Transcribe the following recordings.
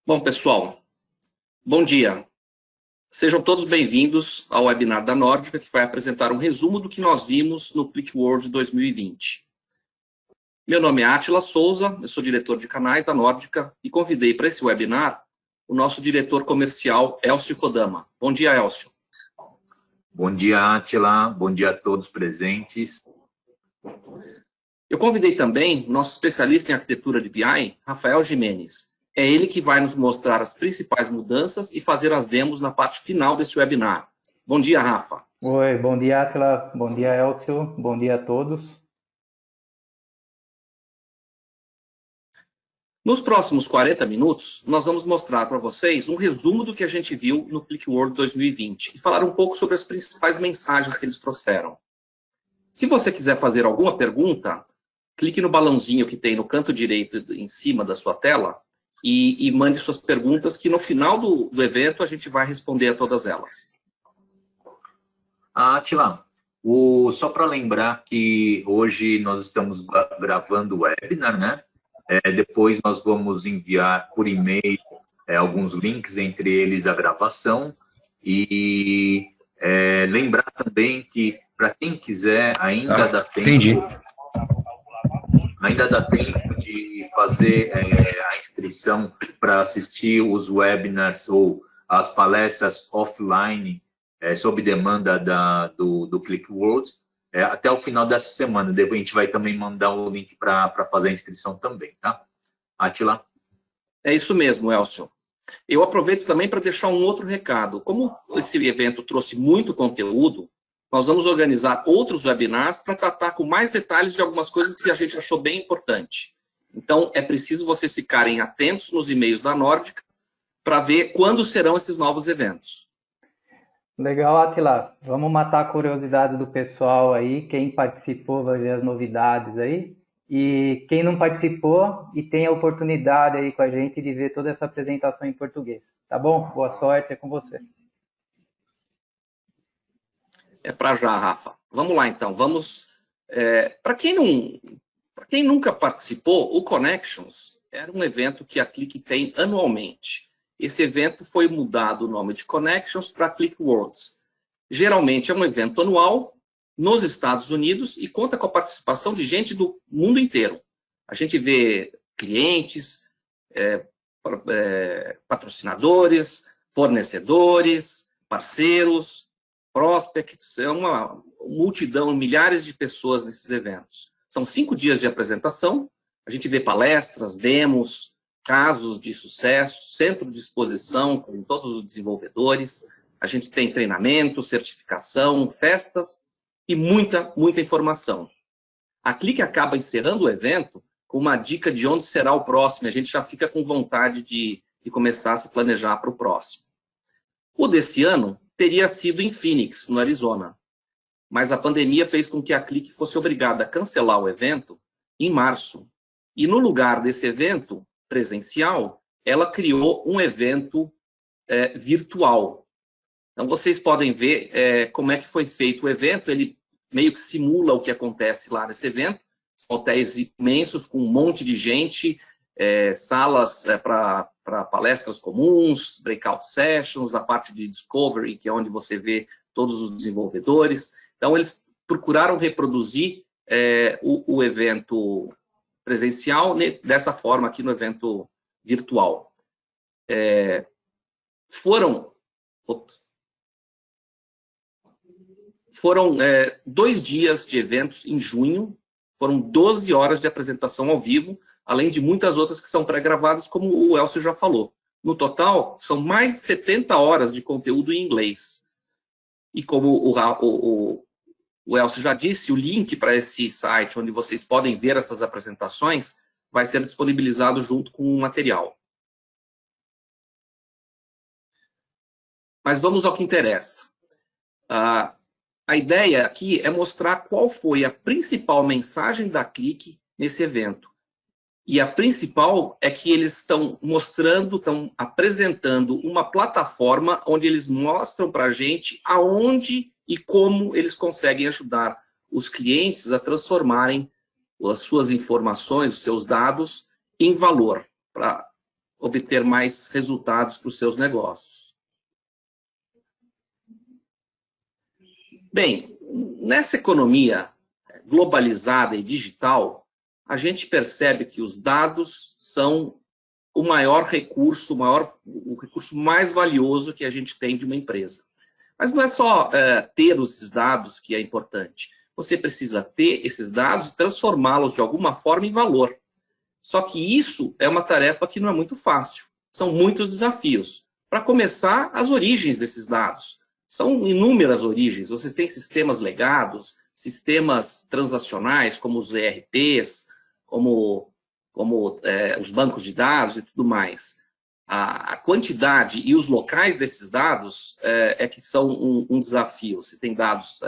Bom, pessoal, bom dia. Sejam todos bem-vindos ao webinar da Nórdica, que vai apresentar um resumo do que nós vimos no ClickWorld 2020. Meu nome é Átila Souza, eu sou diretor de canais da Nórdica e convidei para esse webinar o nosso diretor comercial, Elcio Kodama. Bom dia, Elcio. Bom dia, Átila. Bom dia a todos presentes. Eu convidei também nosso especialista em arquitetura de BI, Rafael Jimenez. É ele que vai nos mostrar as principais mudanças e fazer as demos na parte final desse webinar. Bom dia, Rafa. Oi, bom dia, Átila. Bom dia, Elcio. Bom dia a todos. Nos próximos 40 minutos, nós vamos mostrar para vocês um resumo do que a gente viu no ClickWorld 2020 e falar um pouco sobre as principais mensagens que eles trouxeram. Se você quiser fazer alguma pergunta, clique no balãozinho que tem no canto direito em cima da sua tela e mande suas perguntas, que no final do evento a gente vai responder a todas elas. Átila, só para lembrar que hoje nós estamos gravando o webinar, né? Depois nós vamos enviar por e-mail alguns links, entre eles a gravação. E lembrar também que, para quem quiser, ainda dá tempo. Entendi. Ainda dá tempo de fazer a inscrição para assistir os webinars ou as palestras offline sob demanda do ClickWorld até o final dessa semana. Depois a gente vai também mandar o link para fazer a inscrição também, tá? Átila? É isso mesmo, Elcio. Eu aproveito também para deixar um outro recado. Como esse evento trouxe muito conteúdo, nós vamos organizar outros webinars para tratar com mais detalhes de algumas coisas que a gente achou bem importante. Então, é preciso vocês ficarem atentos nos e-mails da Nórdica para ver quando serão esses novos eventos. Legal, Átila. Vamos matar a curiosidade do pessoal aí. Quem participou vai ver as novidades aí. E quem não participou e tem a oportunidade aí com a gente de ver toda essa apresentação em português. Tá bom? Boa sorte, é com você. É para já, Rafa. Vamos lá, então. Vamos. Para quem nunca participou, o Connections era um evento que a Click tem anualmente. Esse evento foi mudado o nome de Connections para ClickWorlds. Geralmente é um evento anual nos Estados Unidos e conta com a participação de gente do mundo inteiro. A gente vê clientes, patrocinadores, fornecedores, parceiros, prospects, é uma multidão, milhares de pessoas nesses eventos. São 5 dias de apresentação, a gente vê palestras, demos, casos de sucesso, centro de exposição com todos os desenvolvedores, a gente tem treinamento, certificação, festas e muita informação. A Click acaba encerrando o evento com uma dica de onde será o próximo, a gente já fica com vontade de começar a se planejar para o próximo. O desse ano teria sido em Phoenix, no Arizona. Mas a pandemia fez com que a Click fosse obrigada a cancelar o evento em março. E no lugar desse evento presencial, ela criou um evento virtual. Então, vocês podem ver como é que foi feito o evento. Ele meio que simula o que acontece lá nesse evento. São hotéis imensos, com um monte de gente, salas para palestras comuns, breakout sessions, a parte de discovery, que é onde você vê todos os desenvolvedores. Então, eles procuraram reproduzir o evento presencial dessa forma aqui no evento virtual. Foram 2 dias de eventos em junho, foram 12 horas de apresentação ao vivo, além de muitas outras que são pré-gravadas, como o Elcio já falou. No total, são mais de 70 horas de conteúdo em inglês. E como o Elcio já disse, o link para esse site, onde vocês podem ver essas apresentações, vai ser disponibilizado junto com o material. Mas vamos ao que interessa. A ideia aqui é mostrar qual foi a principal mensagem da Click nesse evento. E a principal é que eles estão apresentando uma plataforma onde eles mostram para a gente aonde e como eles conseguem ajudar os clientes a transformarem as suas informações, os seus dados, em valor, para obter mais resultados para os seus negócios. Bem, nessa economia globalizada e digital, a gente percebe que os dados são o maior recurso, o recurso mais valioso que a gente tem de uma empresa. Mas não é só ter esses dados que é importante. Você precisa ter esses dados e transformá-los de alguma forma em valor. Só que isso é uma tarefa que não é muito fácil. São muitos desafios. Para começar, as origens desses dados. São inúmeras origens. Vocês têm sistemas legados, sistemas transacionais, como os ERPs, como os bancos de dados e tudo mais. A quantidade e os locais desses dados é que são um desafio. Você tem dados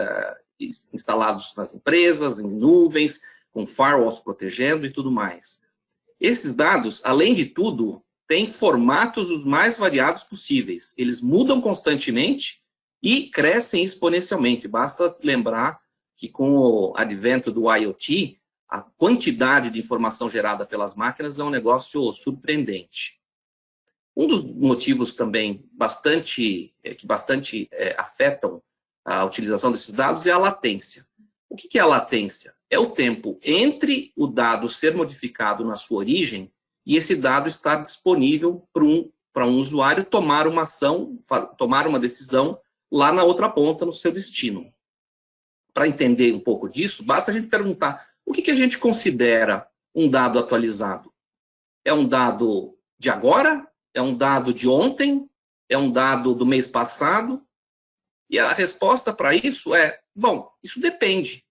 instalados nas empresas, em nuvens, com firewalls protegendo e tudo mais. Esses dados, além de tudo, têm formatos os mais variados possíveis. Eles mudam constantemente e crescem exponencialmente. Basta lembrar que com o advento do IoT, a quantidade de informação gerada pelas máquinas é um negócio surpreendente. Um dos motivos também que bastante afetam a utilização desses dados é a latência. O que é a latência? É o tempo entre o dado ser modificado na sua origem e esse dado estar disponível para um usuário tomar uma ação, tomar uma decisão lá na outra ponta, no seu destino. Para entender um pouco disso, basta a gente perguntar o que a gente considera um dado atualizado. É um dado de agora? É um dado de ontem? É um dado do mês passado? E a resposta para isso é, bom, isso depende.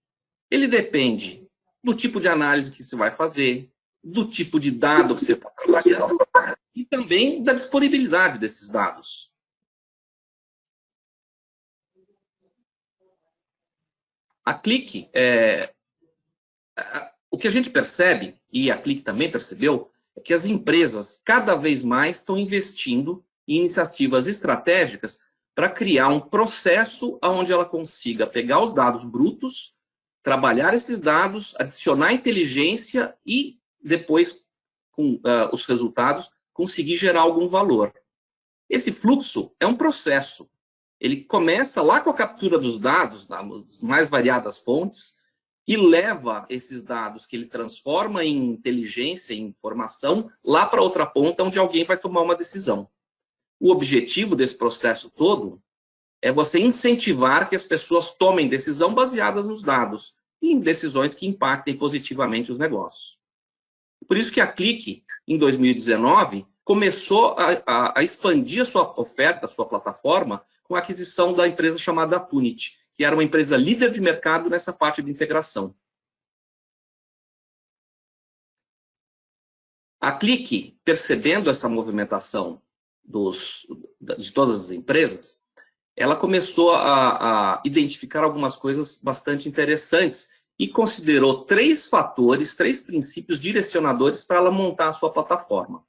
Ele depende do tipo de análise que você vai fazer, do tipo de dado que você está trabalhando e também da disponibilidade desses dados. A Qlik, o que a gente percebe, e a Qlik também percebeu, é que as empresas cada vez mais estão investindo em iniciativas estratégicas para criar um processo onde ela consiga pegar os dados brutos, trabalhar esses dados, adicionar inteligência e depois, com os resultados, conseguir gerar algum valor. Esse fluxo é um processo. Ele começa lá com a captura dos dados, das mais variadas fontes, e leva esses dados que ele transforma em inteligência, em informação, lá para outra ponta, onde alguém vai tomar uma decisão. O objetivo desse processo todo é você incentivar que as pessoas tomem decisão baseadas nos dados e em decisões que impactem positivamente os negócios. Por isso que a Qlik, em 2019, começou a expandir a sua oferta, a sua plataforma, com a aquisição da empresa chamada Atunit, que era uma empresa líder de mercado nessa parte de integração. A Qlik, percebendo essa movimentação de todas as empresas, ela começou a identificar algumas coisas bastante interessantes e considerou 3 fatores, 3 princípios direcionadores para ela montar a sua plataforma.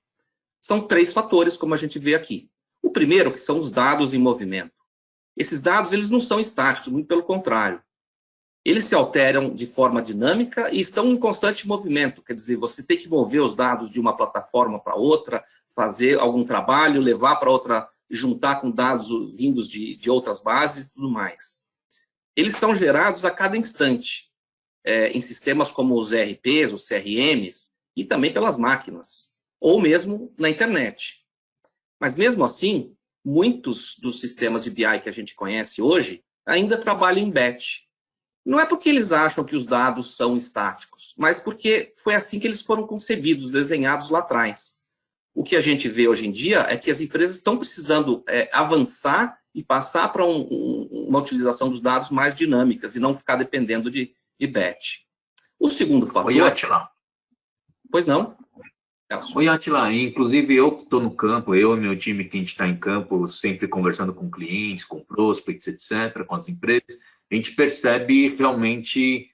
São 3 fatores, como a gente vê aqui. O primeiro, que são os dados em movimento. Esses dados eles não são estáticos, muito pelo contrário. Eles se alteram de forma dinâmica e estão em constante movimento. Quer dizer, você tem que mover os dados de uma plataforma para outra, fazer algum trabalho, levar para outra, juntar com dados vindos de outras bases e tudo mais. Eles são gerados a cada instante, em sistemas como os ERPs, os CRMs, e também pelas máquinas, ou mesmo na internet. Mas mesmo assim, muitos dos sistemas de BI que a gente conhece hoje ainda trabalham em batch. Não é porque eles acham que os dados são estáticos, mas porque foi assim que eles foram concebidos, desenhados lá atrás. O que a gente vê hoje em dia é que as empresas estão precisando avançar e passar para uma utilização dos dados mais dinâmicas e não ficar dependendo de batch. O segundo fator... Oi, Átila. Pois não? Oi, Átila. Inclusive, eu que estou no campo, eu e meu time que a gente está em campo, sempre conversando com clientes, com prospects, etc., com as empresas, a gente percebe realmente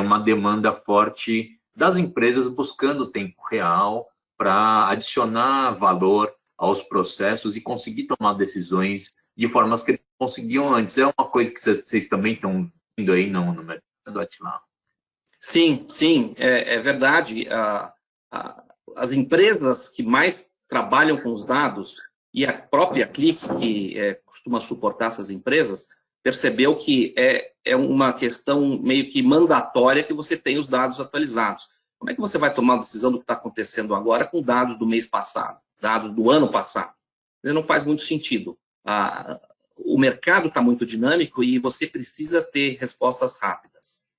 uma demanda forte das empresas buscando tempo real para adicionar valor aos processos e conseguir tomar decisões de formas que eles conseguiam antes. É uma coisa que vocês também estão vendo aí no mercado, Átila? Sim, sim, é verdade. As empresas que mais trabalham com os dados, e a própria Click, que costuma suportar essas empresas, percebeu que é uma questão meio que mandatória que você tenha os dados atualizados. Como é que você vai tomar a decisão do que está acontecendo agora com dados do mês passado, dados do ano passado? Não faz muito sentido. O mercado está muito dinâmico e você precisa ter respostas rápidas.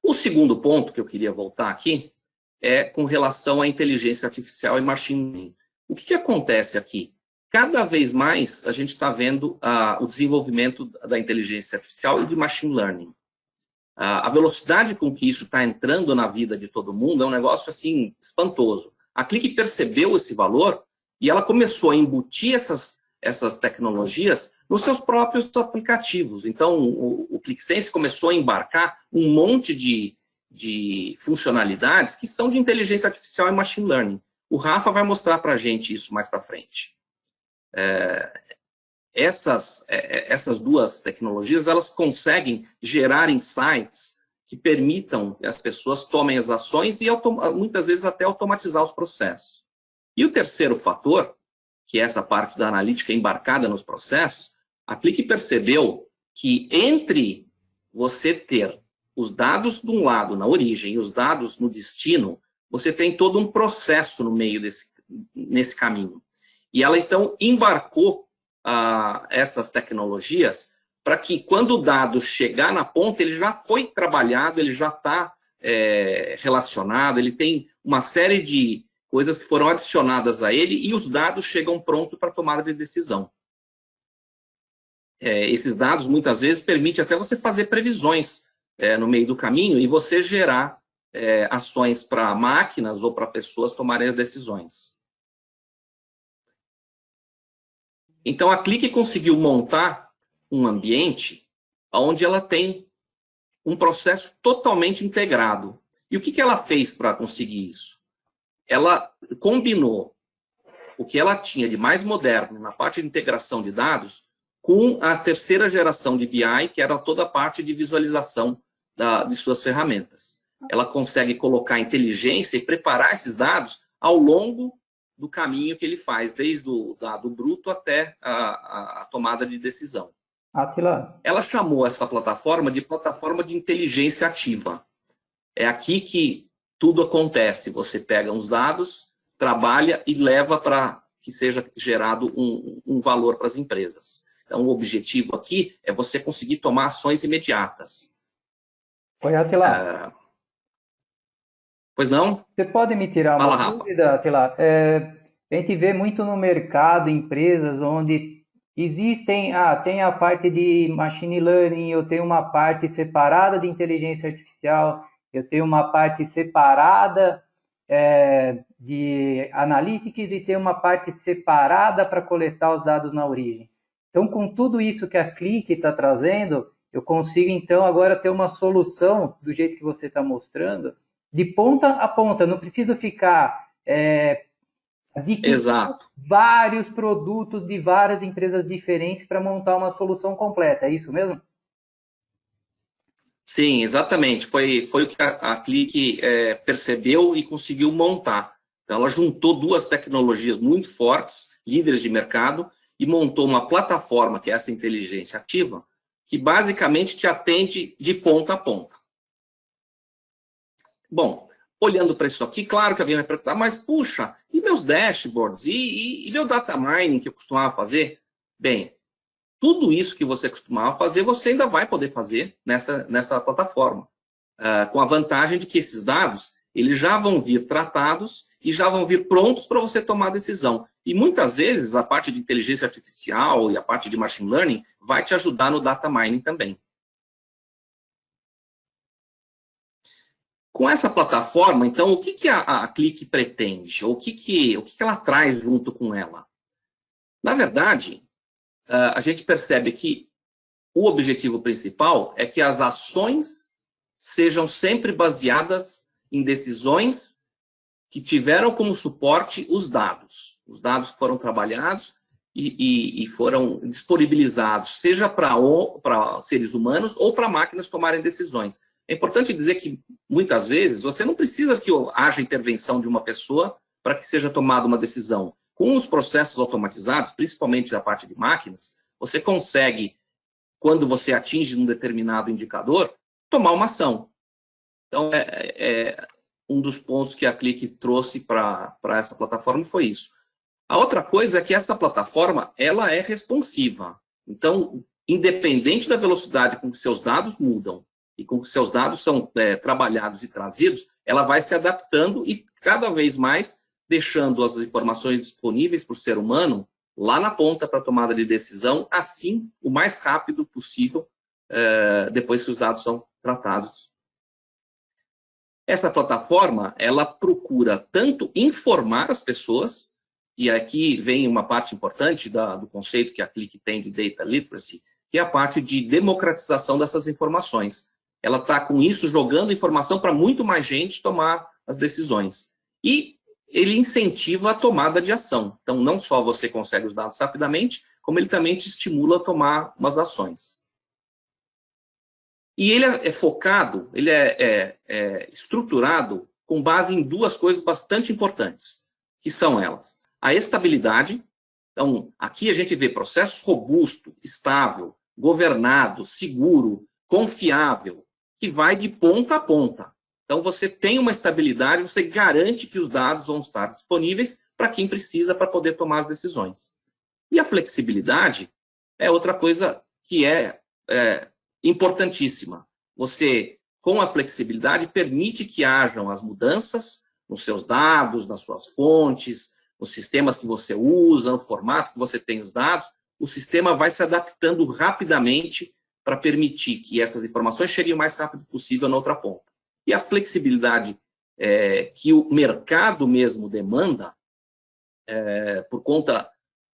O segundo ponto que eu queria voltar aqui é com relação à inteligência artificial e machine learning. O que acontece aqui? Cada vez mais a gente está vendo o desenvolvimento da inteligência artificial e de machine learning. A velocidade com que isso está entrando na vida de todo mundo é um negócio assim espantoso. A Click percebeu esse valor e ela começou a embutir essas tecnologias nos seus próprios aplicativos. Então, o ClickSense começou a embarcar um monte de funcionalidades que são de inteligência artificial e machine learning. O Rafa vai mostrar para a gente isso mais para frente. Essas duas tecnologias, elas conseguem gerar insights que permitam que as pessoas tomem as ações e muitas vezes até automatizar os processos. E o terceiro fator, que é essa parte da analítica embarcada nos processos, a Click percebeu que entre você ter os dados de um lado na origem e os dados no destino, você tem todo um processo no meio nesse caminho. E ela, então, embarcou essas tecnologias para que, quando o dado chegar na ponta, ele já foi trabalhado, ele já está relacionado, ele tem uma série de coisas que foram adicionadas a ele e os dados chegam prontos para tomada de decisão. Esses dados, muitas vezes, permitem até você fazer previsões no meio do caminho e você gerar ações para máquinas ou para pessoas tomarem as decisões. Então, a Click conseguiu montar um ambiente onde ela tem um processo totalmente integrado. E o que ela fez para conseguir isso? Ela combinou o que ela tinha de mais moderno na parte de integração de dados com a terceira geração de BI, que era toda a parte de visualização de suas ferramentas. Ela consegue colocar inteligência e preparar esses dados ao longo do caminho que ele faz, desde o dado bruto até a tomada de decisão. Átila. Ela chamou essa plataforma de inteligência ativa. É aqui que tudo acontece. Você pega uns dados, trabalha e leva para que seja gerado um valor para as empresas. Então, o objetivo aqui é você conseguir tomar ações imediatas. Oi, Átila. Pois não? Você pode me tirar uma dúvida, Átila? A gente vê muito no mercado empresas onde existem, tem a parte de machine learning, eu tenho uma parte separada de inteligência artificial, eu tenho uma parte separada de analytics e tenho uma parte separada para coletar os dados na origem. Então, com tudo isso que a Click está trazendo, eu consigo, então, agora ter uma solução, do jeito que você está mostrando, de ponta a ponta. Não preciso ficar adquirindo vários produtos de várias empresas diferentes para montar uma solução completa. É isso mesmo? Sim, exatamente. Foi o que a Click percebeu e conseguiu montar. Então, ela juntou duas tecnologias muito fortes, líderes de mercado, e montou uma plataforma, que é essa inteligência ativa, que basicamente te atende de ponta a ponta. Bom, olhando para isso aqui, claro que alguém vai perguntar, mas puxa, e meus dashboards? E meu data mining que eu costumava fazer? Bem, tudo isso que você costumava fazer, você ainda vai poder fazer nessa plataforma. Com a vantagem de que esses dados, eles já vão vir tratados e já vão vir prontos para você tomar a decisão. E muitas vezes a parte de inteligência artificial e a parte de machine learning vai te ajudar no data mining também. Com essa plataforma, então, o que a Click pretende? Ou o que ela traz junto com ela? Na verdade, a gente percebe que o objetivo principal é que as ações sejam sempre baseadas em decisões que tiveram como suporte os dados que foram trabalhados e foram disponibilizados, seja para seres humanos ou para máquinas tomarem decisões. É importante dizer que, muitas vezes, você não precisa que haja intervenção de uma pessoa para que seja tomada uma decisão. Com os processos automatizados, principalmente da parte de máquinas, você consegue, quando você atinge um determinado indicador, tomar uma ação. Então, um dos pontos que a Click trouxe para essa plataforma foi isso. A outra coisa é que essa plataforma, ela é responsiva. Então, independente da velocidade com que seus dados mudam e com que seus dados são trabalhados e trazidos, ela vai se adaptando e cada vez mais deixando as informações disponíveis para o ser humano lá na ponta para tomada de decisão, assim, o mais rápido possível, depois que os dados são tratados. Essa plataforma, ela procura tanto informar as pessoas, e aqui vem uma parte importante do conceito que a Click tem de Data Literacy, que é a parte de democratização dessas informações. Ela está, com isso, jogando informação para muito mais gente tomar as decisões. E ele incentiva a tomada de ação. Então, não só você consegue os dados rapidamente, como ele também te estimula a tomar umas ações. E ele é focado, ele é estruturado com base em duas coisas bastante importantes, que são elas. A estabilidade. Então, aqui a gente vê processo robusto, estável, governado, seguro, confiável, que vai de ponta a ponta. Então, você tem uma estabilidade, você garante que os dados vão estar disponíveis para quem precisa para poder tomar as decisões. E a flexibilidade é outra coisa que é importantíssima. Você, com a flexibilidade, permite que hajam as mudanças nos seus dados, nas suas fontes, nos sistemas que você usa, no formato que você tem os dados. O sistema vai se adaptando rapidamente para permitir que essas informações cheguem o mais rápido possível na outra ponta. E a flexibilidade que o mercado mesmo demanda, por conta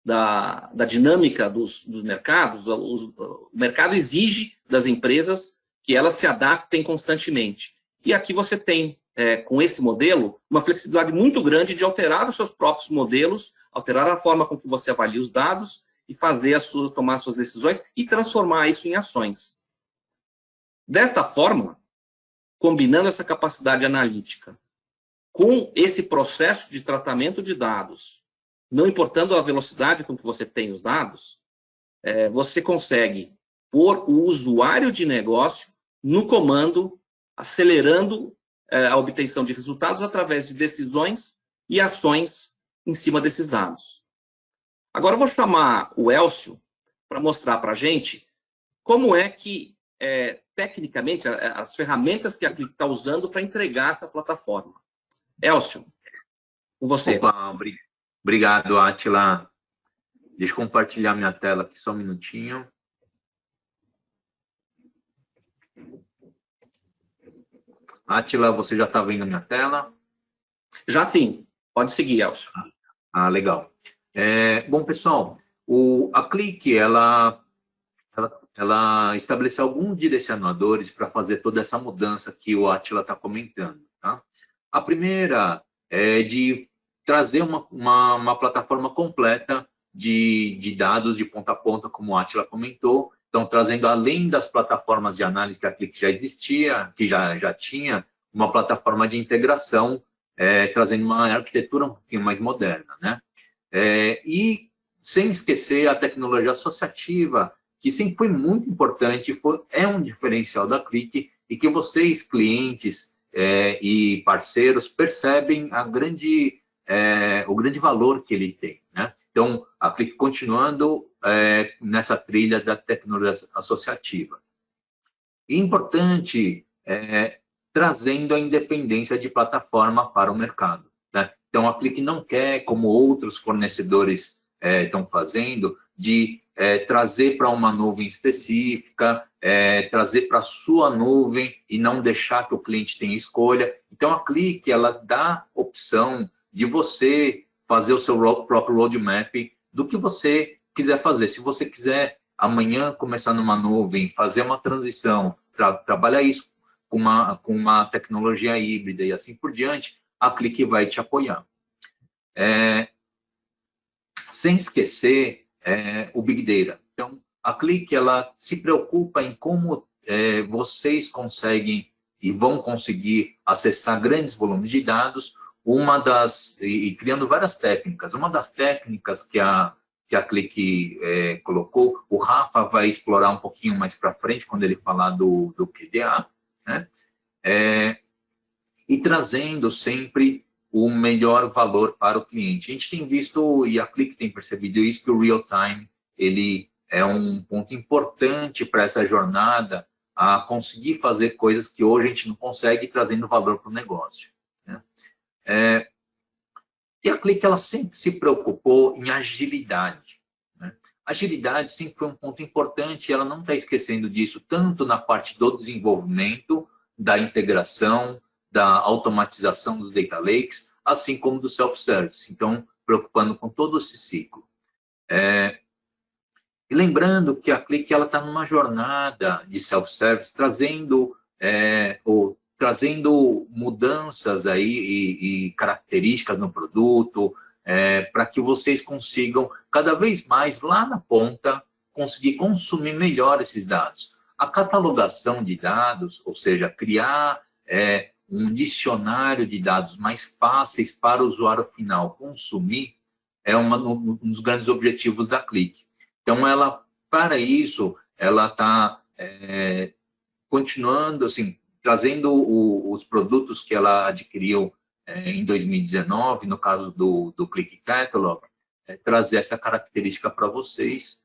da dinâmica dos mercados, o mercado exige das empresas que elas se adaptem constantemente. E aqui você tem, com esse modelo, uma flexibilidade muito grande de alterar os seus próprios modelos, alterar a forma com que você avalia os dados e tomar suas decisões e transformar isso em ações. Desta forma, combinando essa capacidade analítica com esse processo de tratamento de dados, não importando a velocidade com que você tem os dados, você consegue pôr o usuário de negócio no comando, acelerando a obtenção de resultados através de decisões e ações em cima desses dados. Agora eu vou chamar o Elcio para mostrar para a gente como é que, tecnicamente, as ferramentas que a Click está usando para entregar essa plataforma. Elcio, com você. Opa, obrigado, Átila. Deixa eu compartilhar minha tela aqui só um minutinho. Átila, você já está vendo a minha tela? Já sim. Pode seguir, Elcio. Legal. Bom, pessoal, a Click, ela estabeleceu alguns direcionadores para fazer toda essa mudança que o Átila está comentando. Tá? A primeira é de trazer uma plataforma completa de dados de ponta a ponta, como o Átila comentou. Então, trazendo, além das plataformas de análise que a Click já existia, que já tinha, uma plataforma de integração, trazendo uma arquitetura um pouquinho mais moderna, né? E sem esquecer a tecnologia associativa, que sempre foi muito importante, é um diferencial da Click, e que vocês, clientes e parceiros, percebem o grande valor que ele tem, né? Então, a Click continuando nessa trilha da tecnologia associativa. E importante, trazendo a independência de plataforma para o mercado, né? Então, a Click não quer, como outros fornecedores estão fazendo, de trazer para uma nuvem específica, trazer para a sua nuvem e não deixar que o cliente tenha escolha. Então, a Click, ela dá opção de você fazer o seu próprio roadmap do que você quiser fazer. Se você quiser amanhã começar numa nuvem, fazer uma transição, trabalhar isso com uma tecnologia híbrida e assim por diante, a Click vai te apoiar. Sem esquecer o Big Data. Então, a Click, ela se preocupa em como vocês conseguem e vão conseguir acessar grandes volumes de dados e criando várias técnicas. Uma das técnicas que a Click colocou, o Rafa vai explorar um pouquinho mais para frente, quando ele falar do QDA, né? E trazendo sempre o melhor valor para o cliente. A gente tem visto, e a Click tem percebido isso, que o real time ele é um ponto importante para essa jornada a conseguir fazer coisas que hoje a gente não consegue, trazendo valor para o negócio, né? E a Click ela sempre se preocupou em agilidade, né? Agilidade sempre foi um ponto importante, ela não está esquecendo disso, tanto na parte do desenvolvimento, da integração, da automatização dos data lakes, assim como do self-service. Então, preocupando com todo esse ciclo. E lembrando que a Click está numa jornada de self-service, trazendo mudanças aí e características no produto, para que vocês consigam, cada vez mais, lá na ponta, conseguir consumir melhor esses dados. A catalogação de dados, ou seja, criar um dicionário de dados mais fáceis para o usuário final consumir, é um dos grandes objetivos da Click. Então, para isso, ela está continuando, assim, trazendo os produtos que ela adquiriu em 2019, no caso do Click Catalog, trazer essa característica para vocês.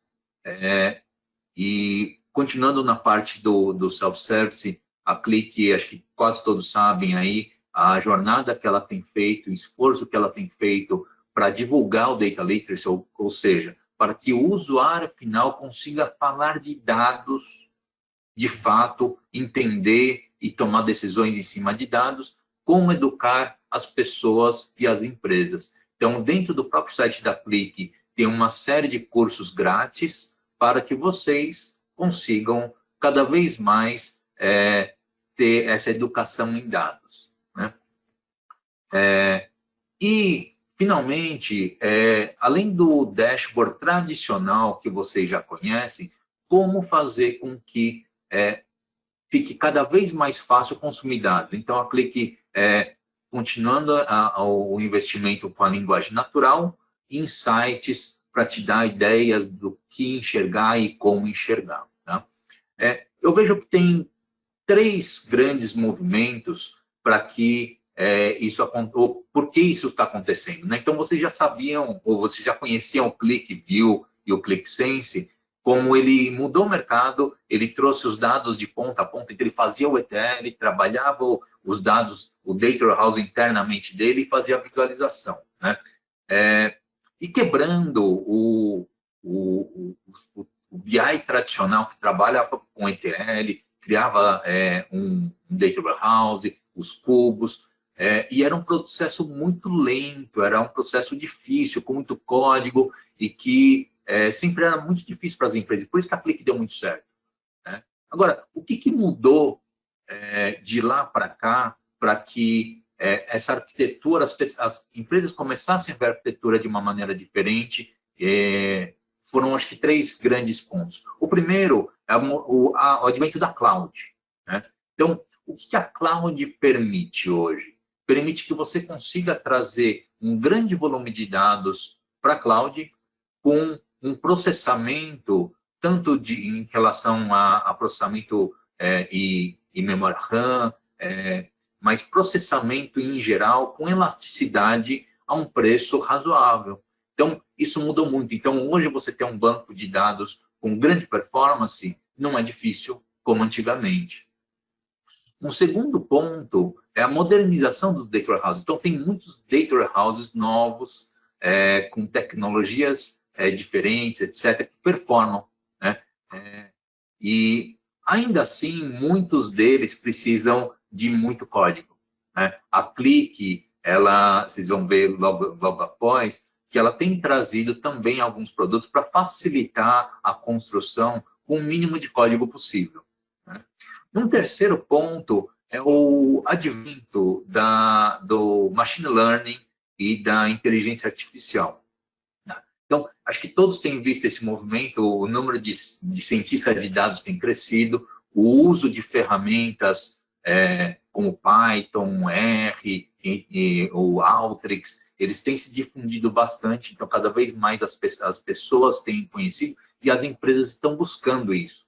E continuando na parte do self-service, a Click, acho que quase todos sabem aí, a jornada que ela tem feito, o esforço que ela tem feito para divulgar o Data Literacy, ou seja, para que o usuário final consiga falar de dados, de fato, entender e tomar decisões em cima de dados, como educar as pessoas e as empresas. Então, dentro do próprio site da Click, tem uma série de cursos grátis para que vocês consigam cada vez mais ter essa educação em dados, né? E, finalmente, além do dashboard tradicional que vocês já conhecem, como fazer com que fique cada vez mais fácil consumir dados. Então, a Click, continuando o investimento com a linguagem natural, insights para te dar ideias do que enxergar e como enxergar, tá? Eu vejo que tem 3 grandes movimentos para que isso aconteça, ou por que isso está acontecendo, né? Então, vocês já sabiam, ou vocês já conheciam o ClickView e o ClickSense, como ele mudou o mercado, ele trouxe os dados de ponta a ponta, então ele fazia o ETL, trabalhava os dados, o data warehouse internamente dele e fazia a visualização, né? E quebrando o BI tradicional, que trabalhava com ETL, criava um data warehouse, os cubos, e era um processo muito lento, era um processo difícil, com muito código, e que sempre era muito difícil para as empresas. Por isso que a Click deu muito certo, né? Agora, o que mudou de lá para cá para que essa arquitetura, as empresas começassem a ver a arquitetura de uma maneira diferente? Foram, acho que, 3 grandes pontos. O primeiro é o advento da cloud, né? Então, o que a cloud permite hoje? Permite que você consiga trazer um grande volume de dados para a cloud com um processamento, tanto em relação a processamento e memória RAM, mas processamento em geral com elasticidade a um preço razoável. Então, isso mudou muito. Então, hoje você tem um banco de dados com grande performance, não é difícil como antigamente. Um segundo ponto é a modernização do data warehouse. Então, tem muitos data warehouses novos, com tecnologias diferentes, etc., que performam, né? E, ainda assim, muitos deles precisam de muito código, né? A Click, vocês vão ver logo após, que ela tem trazido também alguns produtos para facilitar a construção com o mínimo de código possível, né? Um terceiro ponto é o advento do machine learning e da inteligência artificial. Então, acho que todos têm visto esse movimento, o número de cientistas de dados tem crescido, o uso de ferramentas como Python, R, o Alteryx, eles têm se difundido bastante, então cada vez mais as pessoas têm conhecido e as empresas estão buscando isso.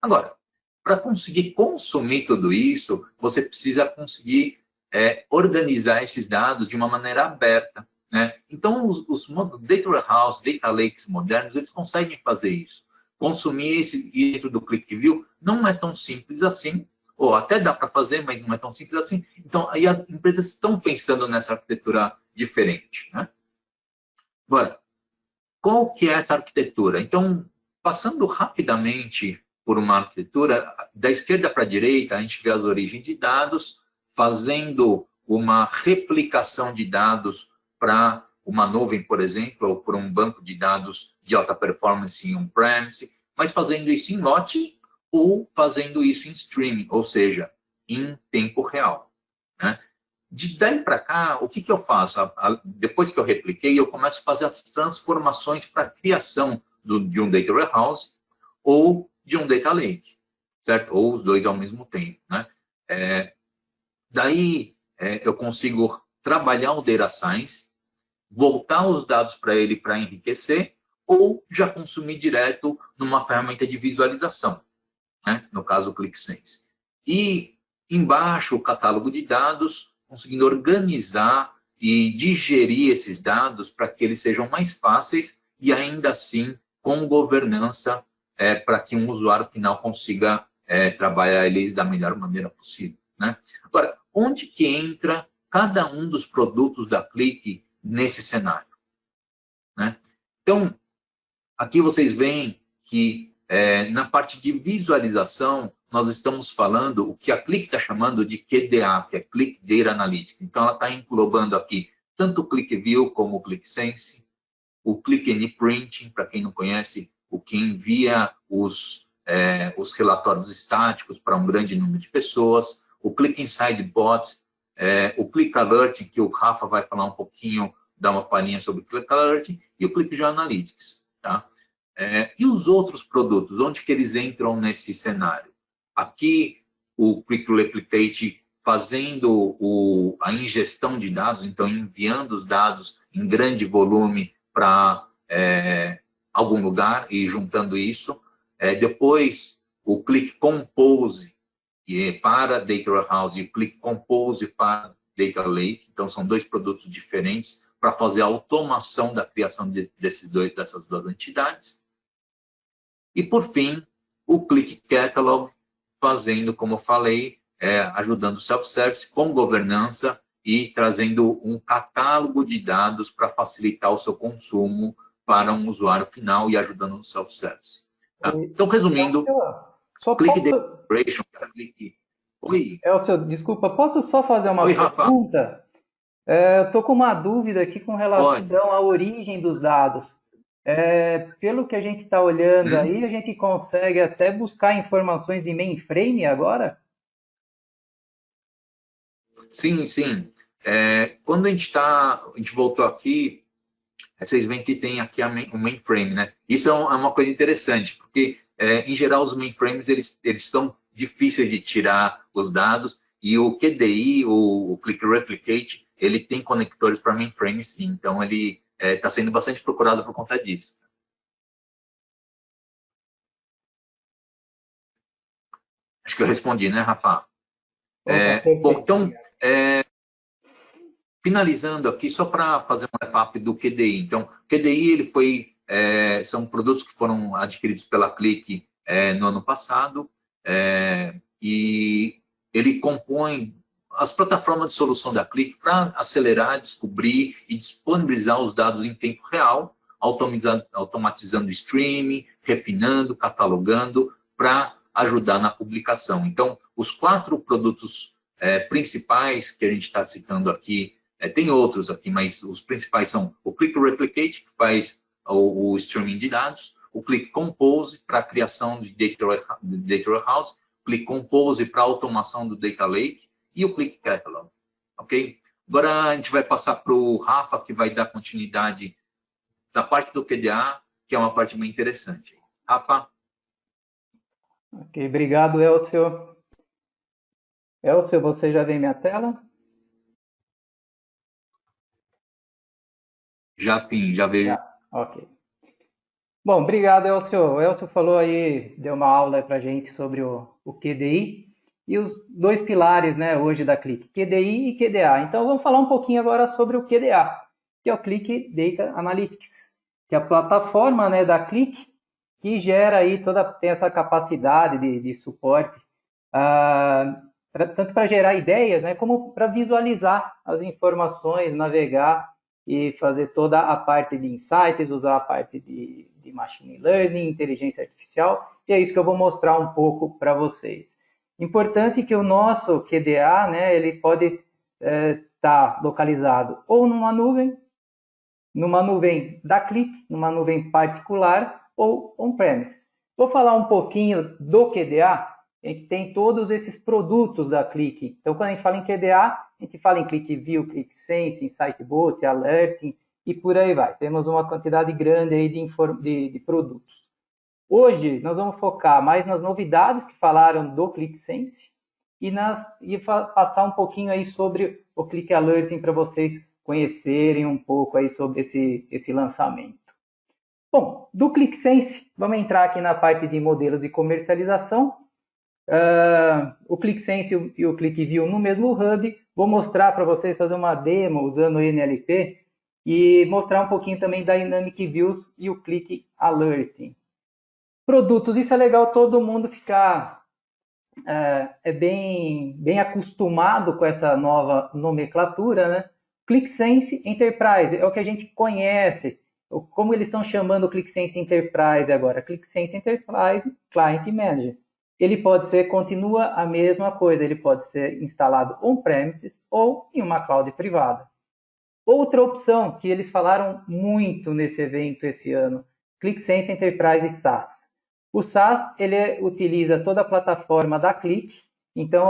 Agora, para conseguir consumir tudo isso, você precisa conseguir organizar esses dados de uma maneira aberta, né? Então, os Data Warehouse, Data Lakes modernos, eles conseguem fazer isso. Consumir esse dentro do ClickView não é tão simples assim, ou até dá para fazer, mas não é tão simples assim. Então, aí as empresas estão pensando nessa arquitetura diferente, né? Agora, qual que é essa arquitetura? Então, passando rapidamente por uma arquitetura, da esquerda para a direita, a gente vê as origens de dados, fazendo uma replicação de dados para uma nuvem, por exemplo, ou para um banco de dados de alta performance em on-premise, mas fazendo isso em lote ou fazendo isso em streaming, ou seja, em tempo real, né? De daí para cá, o que eu faço? Depois que eu repliquei, eu começo a fazer as transformações para a criação de um Data Warehouse ou de um Data Lake, certo? Ou os dois ao mesmo tempo, né? Daí, eu consigo trabalhar o Data Science, voltar os dados para ele para enriquecer, ou já consumir direto numa ferramenta de visualização, né? No caso, o ClickSense. E embaixo, o catálogo de dados, conseguindo organizar e digerir esses dados para que eles sejam mais fáceis e ainda assim com governança para que um usuário final consiga trabalhar eles da melhor maneira possível, né? Agora, onde que entra cada um dos produtos da Click nesse cenário, né? Então, aqui vocês veem que na parte de visualização, nós estamos falando o que a Click está chamando de QDA, que é Click Data Analytics. Então, ela está englobando aqui tanto o ClickView como o ClickSense, o Click AnyPrinting, para quem não conhece, o que envia os relatórios estáticos para um grande número de pessoas, o Click Inside Bot, o Click Alerting, que o Rafa vai falar um pouquinho, dar uma palhinha sobre o Click Alerting, e o Click Analytics, tá? E os outros produtos, onde que eles entram nesse cenário? Aqui, o Quick Replicate fazendo a ingestão de dados, então enviando os dados em grande volume para algum lugar e juntando isso. Depois, o Click Compose para Data Warehouse e o Click Compose para Data Lake. Então, são dois produtos diferentes para fazer a automação da criação dessas duas entidades. E, por fim, o Click Catalog, fazendo, como eu falei, ajudando o self-service com governança e trazendo um catálogo de dados para facilitar o seu consumo para um usuário final e ajudando no self-service. Tá? Então, resumindo, Click Declaration, Click... Oi. Elcio, desculpa, posso só fazer uma pergunta? Eu estou com uma dúvida aqui com relação à origem dos dados. Pelo que a gente está olhando aí, a gente consegue até buscar informações de mainframe agora? Sim, sim. Quando a gente voltou aqui, vocês veem que tem aqui o mainframe, né? Isso é uma coisa interessante, porque, em geral, os mainframes, eles são difíceis de tirar os dados, e o QDI, o Click Replicate, ele tem conectores para mainframe, sim. Então, ele está sendo bastante procurado por conta disso. Acho que eu respondi, né, Rafa? Bom, então, finalizando aqui, só para fazer um recap do QDI. Então, o QDI ele são produtos que foram adquiridos pela Click no ano passado, e ele compõe as plataformas de solução da Click para acelerar, descobrir e disponibilizar os dados em tempo real, automatizando o streaming, refinando, catalogando, para ajudar na publicação. Então, os 4 produtos principais que a gente está citando aqui, tem outros aqui, mas os principais são o Click Replicate, que faz o streaming de dados, o Click Compose para a criação de Data Warehouse, Click Compose para a automação do Data Lake e o Click Catalog, ok? Agora a gente vai passar para o Rafa, que vai dar continuidade da parte do QDA, que é uma parte bem interessante. Rafa? Ok, obrigado, Elcio. Elcio, você já vê minha tela? Já sim, já vejo. Já, ok. Bom, obrigado, Elcio. O Elcio falou aí, deu uma aula para a gente sobre o QDI e os dois pilares, né, hoje da Click, QDI e QDA. Então, vamos falar um pouquinho agora sobre o QDA, que é o Click Data Analytics, que é a plataforma, né, da Click que gera aí tem essa capacidade de suporte, tanto para gerar ideias, né, como para visualizar as informações, navegar e fazer toda a parte de insights, usar a parte de machine learning, inteligência artificial, e é isso que eu vou mostrar um pouco para vocês. Importante que o nosso QDA, né, ele pode estar localizado ou numa nuvem da Click, numa nuvem particular ou on-premise. Vou falar um pouquinho do QDA. A gente tem todos esses produtos da Click. Então, quando a gente fala em QDA, a gente fala em ClickView, ClickSense, InsightBot, Alerting e por aí vai. Temos uma quantidade grande aí de produtos. Hoje, nós vamos focar mais nas novidades que falaram do ClickSense e passar um pouquinho aí sobre o Click Alerting para vocês conhecerem um pouco aí sobre esse lançamento. Bom, do ClickSense, vamos entrar aqui na parte de modelos de comercialização. O ClickSense e o ClickView no mesmo hub. Vou mostrar para vocês, fazer uma demo usando o NLP e mostrar um pouquinho também da Dynamic Views e o Click Alerting. Produtos, isso é legal todo mundo ficar bem acostumado com essa nova nomenclatura, né? ClickSense Enterprise é o que a gente conhece. Como eles estão chamando o ClickSense Enterprise agora? ClickSense Enterprise Client Manager. Ele continua a mesma coisa, ele pode ser instalado on-premises ou em uma cloud privada. Outra opção que eles falaram muito nesse evento esse ano, ClickSense Enterprise SaaS. O SaaS, ele utiliza toda a plataforma da Click, então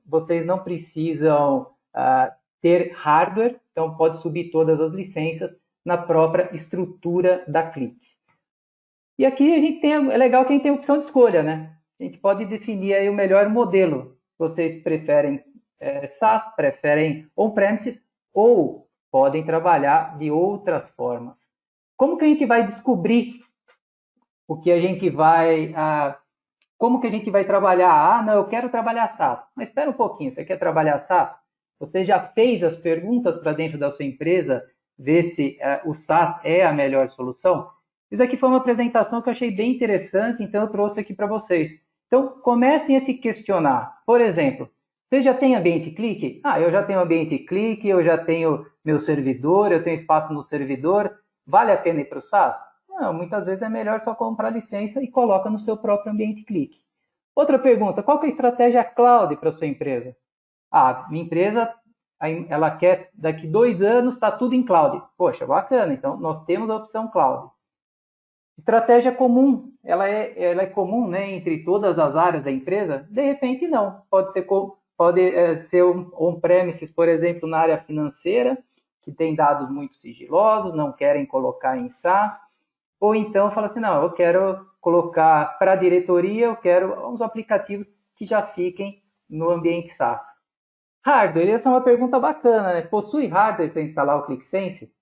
vocês não precisam ter hardware, então pode subir todas as licenças na própria estrutura da Click. E aqui é legal que a gente tem opção de escolha, né? A gente pode definir aí o melhor modelo. Vocês preferem SaaS, preferem on-premises ou podem trabalhar de outras formas. Como que a gente vai descobrir o que a gente vai... como que a gente vai trabalhar? Não, eu quero trabalhar SaaS. Mas espera um pouquinho, você quer trabalhar SaaS? Você já fez as perguntas para dentro da sua empresa, ver se o SaaS é a melhor solução? Isso aqui foi uma apresentação que eu achei bem interessante, então eu trouxe aqui para vocês. Então, comecem a se questionar. Por exemplo, você já tem ambiente Click? Eu já tenho ambiente Click, eu já tenho meu servidor, eu tenho espaço no servidor. Vale a pena ir para o SaaS? Não, muitas vezes é melhor só comprar licença e coloca no seu próprio ambiente Click. Outra pergunta, qual que é a estratégia cloud para a sua empresa? Minha empresa, ela quer, daqui 2 anos, está tudo em cloud. Poxa, bacana, então nós temos a opção cloud. Estratégia comum, ela é comum, né, entre todas as áreas da empresa? De repente, não. Pode ser on-premises, por exemplo, na área financeira, que tem dados muito sigilosos, não querem colocar em SaaS. Ou então fala assim, não, eu quero colocar para a diretoria, eu quero uns aplicativos que já fiquem no ambiente SaaS. Hardware, essa é uma pergunta bacana, né? Possui hardware para instalar o ClickSense?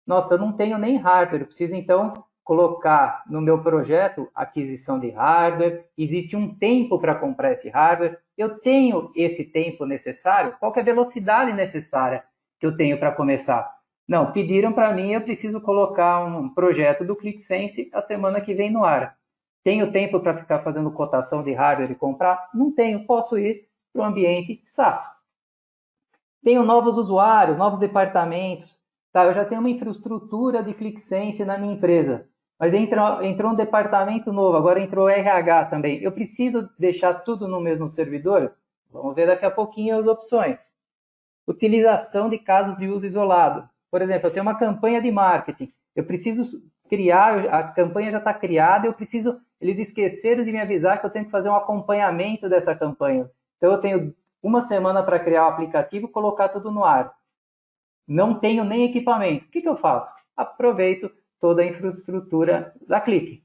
Nossa, eu não tenho nem hardware, eu preciso então colocar no meu projeto aquisição de hardware, existe um tempo para comprar esse hardware, eu tenho esse tempo necessário? Qual que é a velocidade necessária que eu tenho para começar? Não, pediram para mim, eu preciso colocar um projeto do ClickSense a semana que vem no ar. Tenho tempo para ficar fazendo cotação de hardware e comprar? Não tenho, posso ir para o ambiente SaaS. Tenho novos usuários, novos departamentos. Eu já tenho uma infraestrutura de ClickSense na minha empresa, mas entrou um departamento novo, agora entrou RH também. Eu preciso deixar tudo no mesmo servidor? Vamos ver daqui a pouquinho as opções. Utilização de casos de uso isolado. Por exemplo, eu tenho uma campanha de marketing, eu preciso criar, a campanha já está criada, eles esqueceram de me avisar que eu tenho que fazer um acompanhamento dessa campanha. Então, eu tenho 1 semana para criar o aplicativo e colocar tudo no ar. Não tenho nem equipamento. O que eu faço? Aproveito toda a infraestrutura da Click.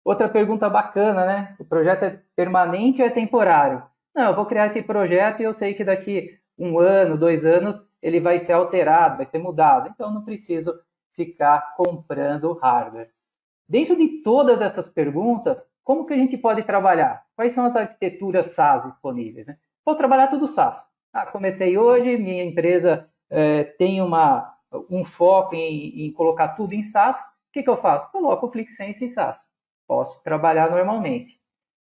Outra pergunta bacana, né? O projeto é permanente ou é temporário? Não, eu vou criar esse projeto e eu sei que daqui 1 ano, 2 anos, ele vai ser alterado, vai ser mudado. Então, não preciso ficar comprando hardware. Dentro de todas essas perguntas, como que a gente pode trabalhar? Quais são as arquiteturas SaaS disponíveis? Né? Posso trabalhar tudo SaaS. Comecei hoje, minha empresa tem um foco em colocar tudo em SaaS. O que eu faço? Coloco o ClickSense em SaaS. Posso trabalhar normalmente.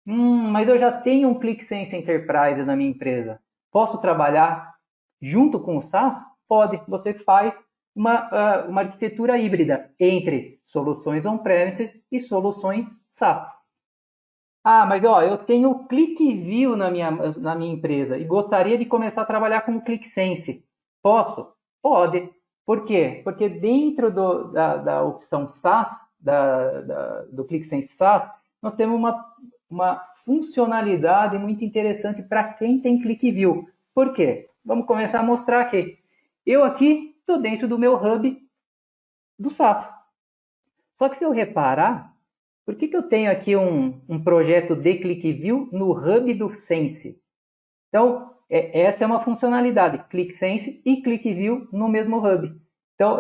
Mas eu já tenho um ClickSense Enterprise na minha empresa. Posso trabalhar junto com o SaaS? Pode. Você faz uma arquitetura híbrida entre soluções on-premises e soluções SaaS. Mas eu tenho o ClickView na minha empresa e gostaria de começar a trabalhar com o ClickSense. Posso? Pode. Por quê? Porque dentro da opção SaaS, do ClickSense SaaS, nós temos uma funcionalidade muito interessante para quem tem ClickView. Por quê? Vamos começar a mostrar aqui. Eu aqui estou dentro do meu hub do SaaS. Só que se eu reparar, por que eu tenho aqui um projeto de ClickView no hub do Sense? Então, essa é uma funcionalidade, ClickSense e ClickView no mesmo hub. Então,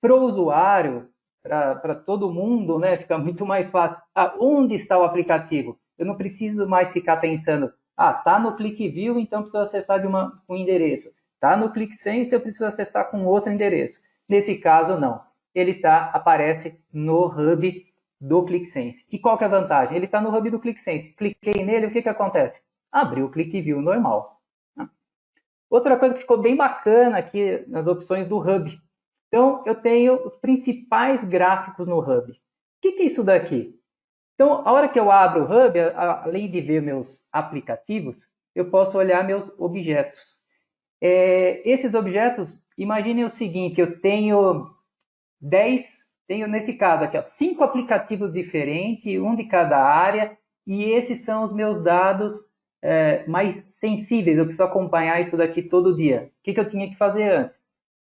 para o usuário, para todo mundo, né, fica muito mais fácil. Onde está o aplicativo? Eu não preciso mais ficar pensando, está no ClickView, então preciso acessar de um endereço. Está no ClickSense, eu preciso acessar com outro endereço. Nesse caso, não. Ele aparece no hub do ClickSense. E qual que é a vantagem? Ele está no hub do ClickSense. Cliquei nele, o que acontece? Abriu o ClickView normal. Outra coisa que ficou bem bacana aqui nas opções do hub. Então, eu tenho os principais gráficos no hub. O que é isso daqui? Então, a hora que eu abro o hub, além de ver meus aplicativos, eu posso olhar meus objetos. Esses objetos, imaginem o seguinte, eu tenho nesse caso aqui, 5 aplicativos diferentes, um de cada área, e esses são os meus dados mais sensíveis, eu preciso acompanhar isso daqui todo dia. O que eu tinha que fazer antes?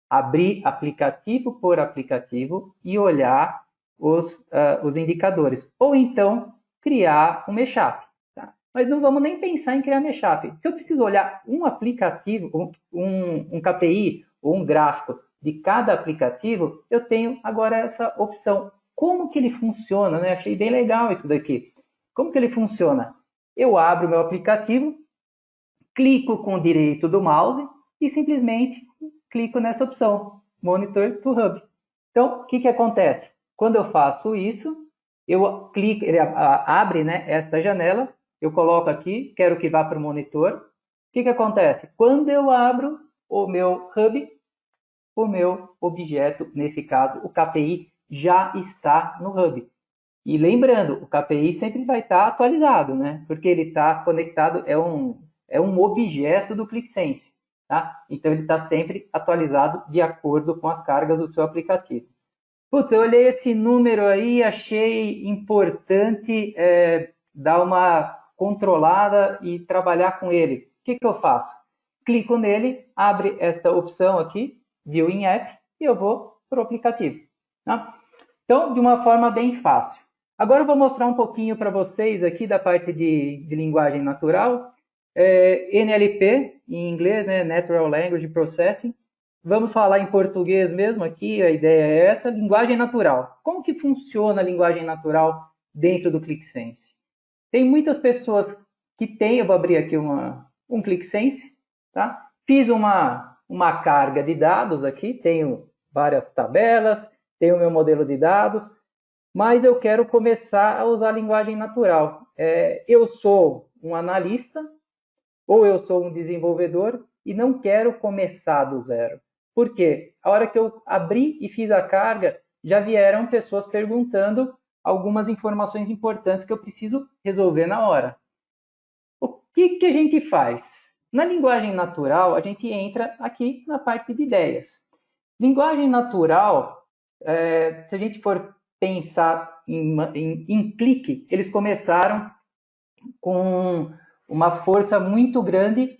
Abrir aplicativo por aplicativo e olhar os indicadores. Ou então, criar um mashup. Tá? Mas não vamos nem pensar em criar mashup. Se eu preciso olhar um aplicativo, um KPI ou um gráfico de cada aplicativo, eu tenho agora essa opção. Como que ele funciona? Né? Achei bem legal isso daqui. Como que ele funciona? Eu abro o meu aplicativo, clico com o direito do mouse e simplesmente clico nessa opção, Monitor to Hub. Então, o que acontece? Quando eu faço isso, eu clico, ele abre, né, esta janela, eu coloco aqui, quero que vá para o monitor. O que acontece? Quando eu abro o meu hub, o meu objeto, nesse caso, o KPI, já está no hub. E lembrando, o KPI sempre vai estar atualizado, né? Porque ele está conectado, é um objeto do ClickSense. Tá? Então, ele está sempre atualizado de acordo com as cargas do seu aplicativo. Putz, eu olhei esse número aí e achei importante dar uma controlada e trabalhar com ele. O que eu faço? Clico nele, abre esta opção aqui, View in App, e eu vou para o aplicativo. Tá? Então, de uma forma bem fácil. Agora eu vou mostrar um pouquinho para vocês aqui da parte de linguagem natural. NLP, em inglês, né? Natural Language Processing. Vamos falar em português mesmo aqui, a ideia é essa, linguagem natural. Como que funciona a linguagem natural dentro do ClickSense? Tem muitas pessoas que têm, eu vou abrir aqui um ClickSense, tá? Fiz uma carga de dados aqui, tenho várias tabelas, tenho o meu modelo de dados, mas eu quero começar a usar a linguagem natural. Eu sou um analista, ou eu sou um desenvolvedor e não quero começar do zero. Por quê? A hora que eu abri e fiz a carga, já vieram pessoas perguntando algumas informações importantes que eu preciso resolver na hora. O que a gente faz? Na linguagem natural, a gente entra aqui na parte de ideias. Linguagem natural, se a gente for pensar em clique, eles começaram com uma força muito grande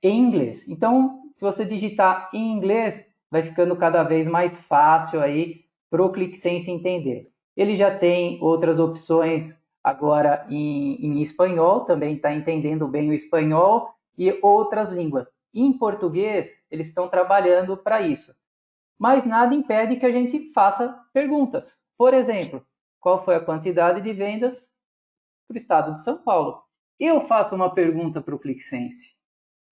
em inglês. Então, se você digitar em inglês, vai ficando cada vez mais fácil aí para o ClickSense entender. Ele já tem outras opções agora em espanhol, também está entendendo bem o espanhol e outras línguas. Em português, eles estão trabalhando para isso. Mas nada impede que a gente faça perguntas. Por exemplo, qual foi a quantidade de vendas para o estado de São Paulo? Eu faço uma pergunta para o ClickSense.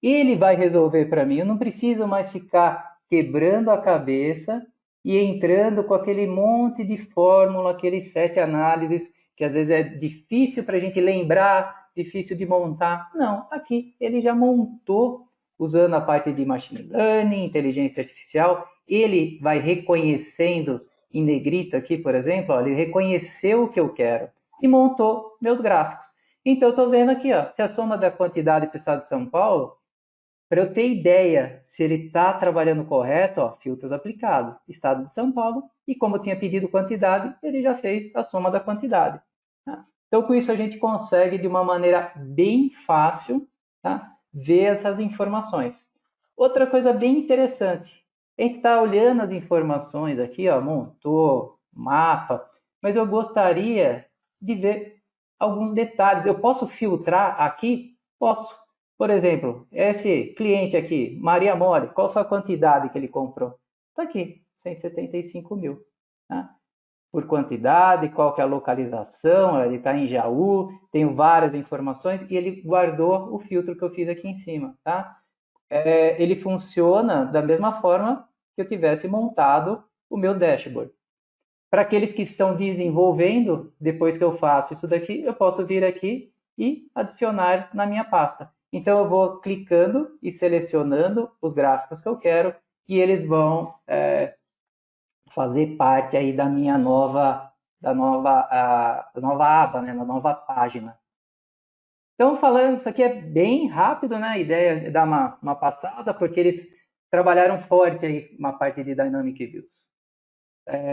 Ele vai resolver para mim. Eu não preciso mais ficar quebrando a cabeça e entrando com aquele monte de fórmula, aqueles 7 análises, que às vezes é difícil para a gente lembrar, difícil de montar. Não, aqui ele já montou, usando a parte de Machine Learning, inteligência artificial. Ele vai reconhecendo em negrito aqui, por exemplo, ó, ele reconheceu o que eu quero e montou meus gráficos. Então, eu estou vendo aqui, ó, se a soma da quantidade para o estado de São Paulo, para eu ter ideia se ele está trabalhando correto, ó, filtros aplicados, estado de São Paulo, e como eu tinha pedido quantidade, ele já fez a soma da quantidade. Tá? Então, com isso, a gente consegue, de uma maneira bem fácil, tá, ver essas informações. Outra coisa bem interessante, a gente está olhando as informações aqui, ó, montou mapa, mas eu gostaria de ver alguns detalhes. Eu posso filtrar aqui? Posso. Por exemplo, esse cliente aqui, Maria Mole, qual foi a quantidade que ele comprou? Está aqui, 175 mil. Tá? Por quantidade, qual que é a localização, ele está em Jaú, tenho várias informações e ele guardou o filtro que eu fiz aqui em cima. Tá? Ele funciona da mesma forma que eu tivesse montado o meu dashboard. Para aqueles que estão desenvolvendo, depois que eu faço isso daqui, eu posso vir aqui e adicionar na minha pasta. Então, eu vou clicando e selecionando os gráficos que eu quero e eles vão fazer parte aí da minha nova aba, né, da nova página. Então, falando, isso aqui é bem rápido, né? A ideia é dar uma passada, porque eles trabalharam forte aí uma parte de Dynamic Views.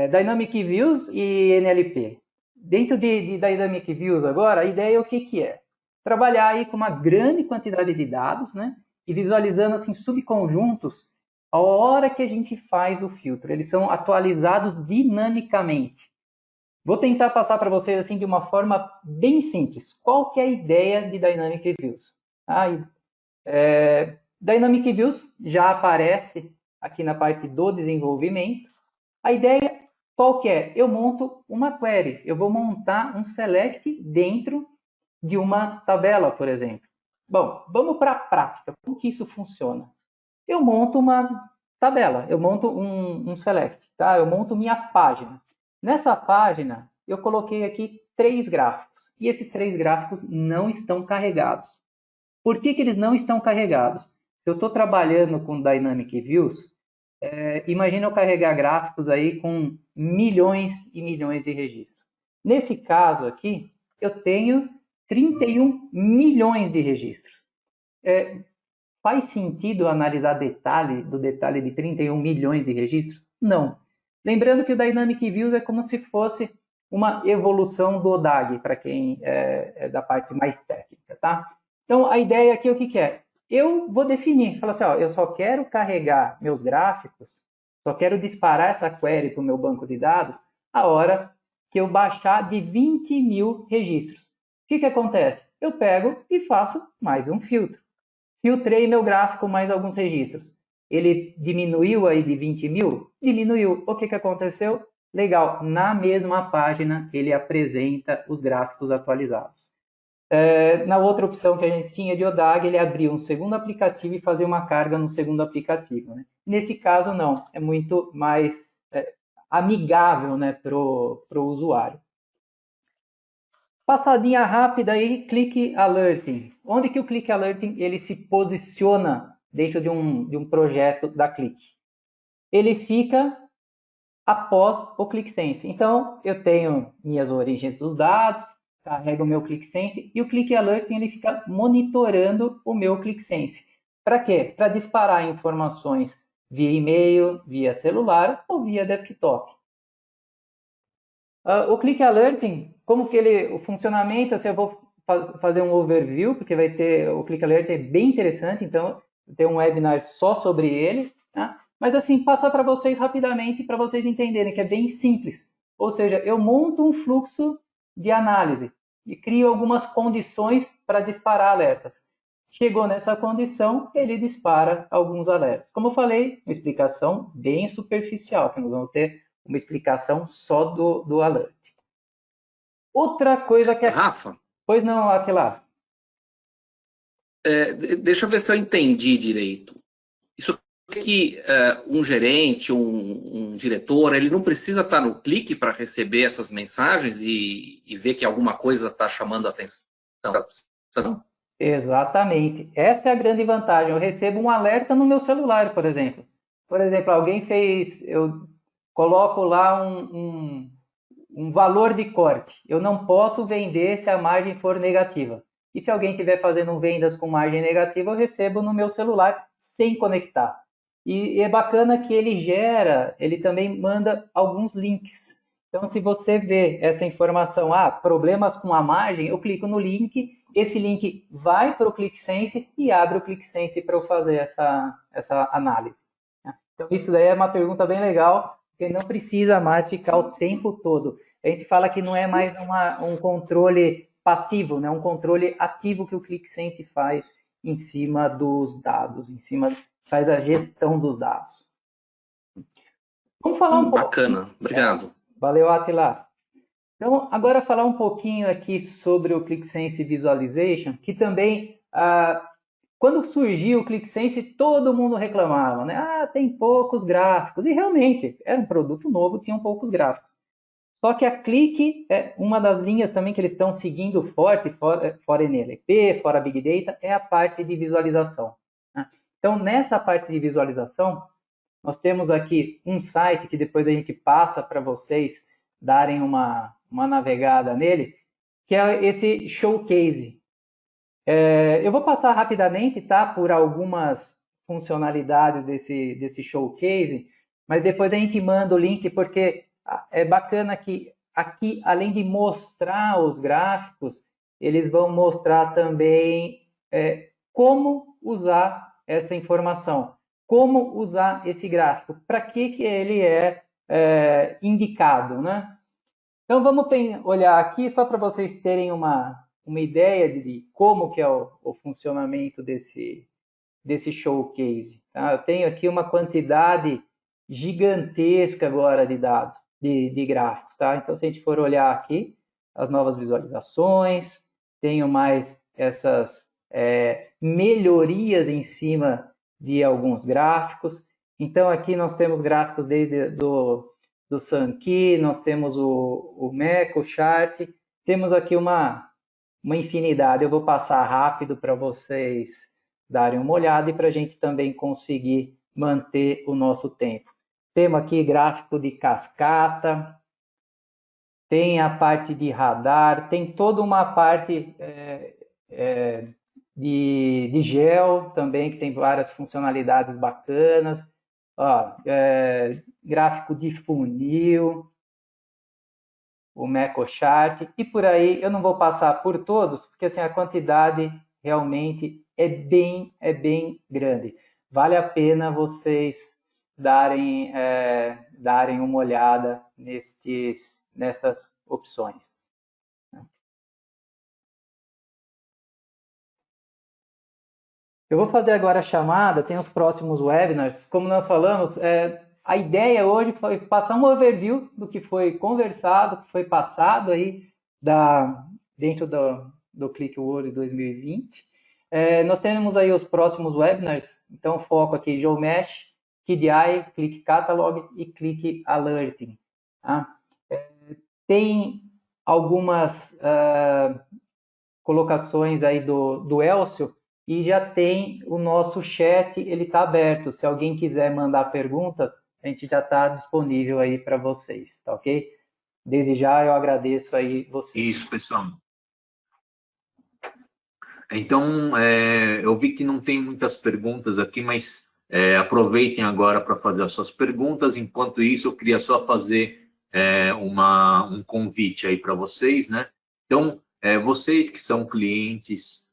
Dynamic Views e NLP. Dentro de Dynamic Views agora, a ideia é o que é? Trabalhar aí com uma grande quantidade de dados, né? E visualizando assim subconjuntos a hora que a gente faz o filtro. Eles são atualizados dinamicamente. Vou tentar passar para vocês assim de uma forma bem simples. Qual que é a ideia de Dynamic Views? Dynamic Views já aparece aqui na parte do desenvolvimento. A ideia qual que é? Eu monto uma query. Eu vou montar um select dentro de uma tabela, por exemplo. Bom, vamos para a prática. Como que isso funciona? Eu monto uma tabela, eu monto um select, tá? Eu monto minha página. Nessa página, eu coloquei aqui 3 gráficos. E esses 3 gráficos não estão carregados. Por que eles não estão carregados? Se eu estou trabalhando com Dynamic Views, imagina eu carregar gráficos aí com milhões e milhões de registros. Nesse caso aqui, eu tenho 31 milhões de registros. Faz sentido analisar detalhe de 31 milhões de registros? Não. Lembrando que o Dynamic Views é como se fosse uma evolução do ODAG, para quem é da parte mais técnica, tá? Então, a ideia aqui, o que é? Eu vou definir, falar assim, ó, eu só quero carregar meus gráficos, só quero disparar essa query para o meu banco de dados a hora que eu baixar de 20 mil registros. O que acontece? Eu pego e faço mais um filtro. Filtrei meu gráfico mais alguns registros. Ele diminuiu aí de 20 mil? Diminuiu. O que aconteceu? Legal, na mesma página ele apresenta os gráficos atualizados. Na outra opção que a gente tinha de ODAG, ele abria um segundo aplicativo e fazia uma carga no segundo aplicativo. Né? Nesse caso, não. É muito mais amigável, né, para o usuário. Passadinha rápida aí, Click Alerting. Onde que o Click Alerting ele se posiciona dentro de um projeto da Click? Ele fica após o ClickSense. Então, eu tenho minhas origens dos dados, carrego o meu ClickSense e o Click Alerting ele fica monitorando o meu ClickSense. Para quê? Para disparar informações via e-mail, via celular ou via desktop. O Click Alerting, como que o funcionamento, assim, eu vou fazer um overview, porque vai ter, o Click Alerting é bem interessante, então tem um webinar só sobre ele, tá? Mas assim, passar para vocês rapidamente, para vocês entenderem que é bem simples. Ou seja, eu monto um fluxo de análise e crio algumas condições para disparar alertas. Chegou nessa condição, ele dispara alguns alertas. Como eu falei, uma explicação bem superficial, que nós vamos ter uma explicação só do alert. Outra coisa que... Rafa? Pois não, Atila. Deixa eu ver se eu entendi direito. Isso que um gerente, um diretor, ele não precisa estar no clique para receber essas mensagens e ver que alguma coisa está chamando a atenção da pessoa? Exatamente. Essa é a grande vantagem. Eu recebo um alerta no meu celular, por exemplo. Por exemplo, alguém fez... Eu coloco lá um valor de corte. Eu não posso vender se a margem for negativa. E se alguém estiver fazendo vendas com margem negativa, eu recebo no meu celular sem conectar. E é bacana que ele também manda alguns links. Então, se você vê essa informação, problemas com a margem, eu clico no link, esse link vai para o ClickSense e abre o ClickSense para eu fazer essa análise. Então, isso daí é uma pergunta bem legal, porque não precisa mais ficar o tempo todo. A gente fala que não é mais um controle passivo, né? Um controle ativo que o ClickSense faz em cima dos dados, faz a gestão dos dados. Vamos falar um pouco. Bacana, obrigado. Valeu, Atila. Então, agora falar um pouquinho aqui sobre o ClickSense Visualization, que também, quando surgiu o ClickSense, todo mundo reclamava, né? Tem poucos gráficos. E realmente, era um produto novo, tinham poucos gráficos. Só que a Click, uma das linhas também que eles estão seguindo forte, fora NLP, fora Big Data, é a parte de visualização. Né? Então, nessa parte de visualização, nós temos aqui um site que depois a gente passa para vocês darem uma navegada nele, que é esse Showcase. Eu vou passar rapidamente, tá, por algumas funcionalidades desse Showcase, mas depois a gente manda o link, porque é bacana que aqui, além de mostrar os gráficos, eles vão mostrar também como usar essa informação, como usar esse gráfico, para que ele é indicado, né? Então, vamos olhar aqui, só para vocês terem uma ideia de como que é o funcionamento desse Showcase. Tá? Eu tenho aqui uma quantidade gigantesca agora de dados, de gráficos. Tá? Então, se a gente for olhar aqui, as novas visualizações, tenho mais essas melhorias em cima de alguns gráficos. Então, aqui nós temos gráficos desde do Sankey, nós temos o Meco, o Chart, temos aqui uma infinidade. Eu vou passar rápido para vocês darem uma olhada e para a gente também conseguir manter o nosso tempo. Temos aqui gráfico de cascata, tem a parte de radar, tem toda uma parte de gel também, que tem várias funcionalidades bacanas. Gráfico de funil, o MecoChart, e por aí. Eu não vou passar por todos, porque assim, a quantidade realmente é bem grande. Vale a pena vocês darem uma olhada nessas opções. Eu vou fazer agora a chamada, tem os próximos webinars. Como nós falamos, a ideia hoje foi passar um overview do que foi conversado, que foi passado aí dentro do ClickWorld 2020. Nós temos aí os próximos webinars, então foco aqui Geomesh, KDI, Click Catalog e Click Alerting. Tá? Tem algumas colocações aí do Elcio, e já tem o nosso chat, ele está aberto. Se alguém quiser mandar perguntas, a gente já está disponível aí para vocês, tá ok? Desde já eu agradeço aí vocês. Isso, pessoal. Então, eu vi que não tem muitas perguntas aqui, mas aproveitem agora para fazer as suas perguntas. Enquanto isso, eu queria só fazer um convite aí para vocês, né? Então, vocês que são clientes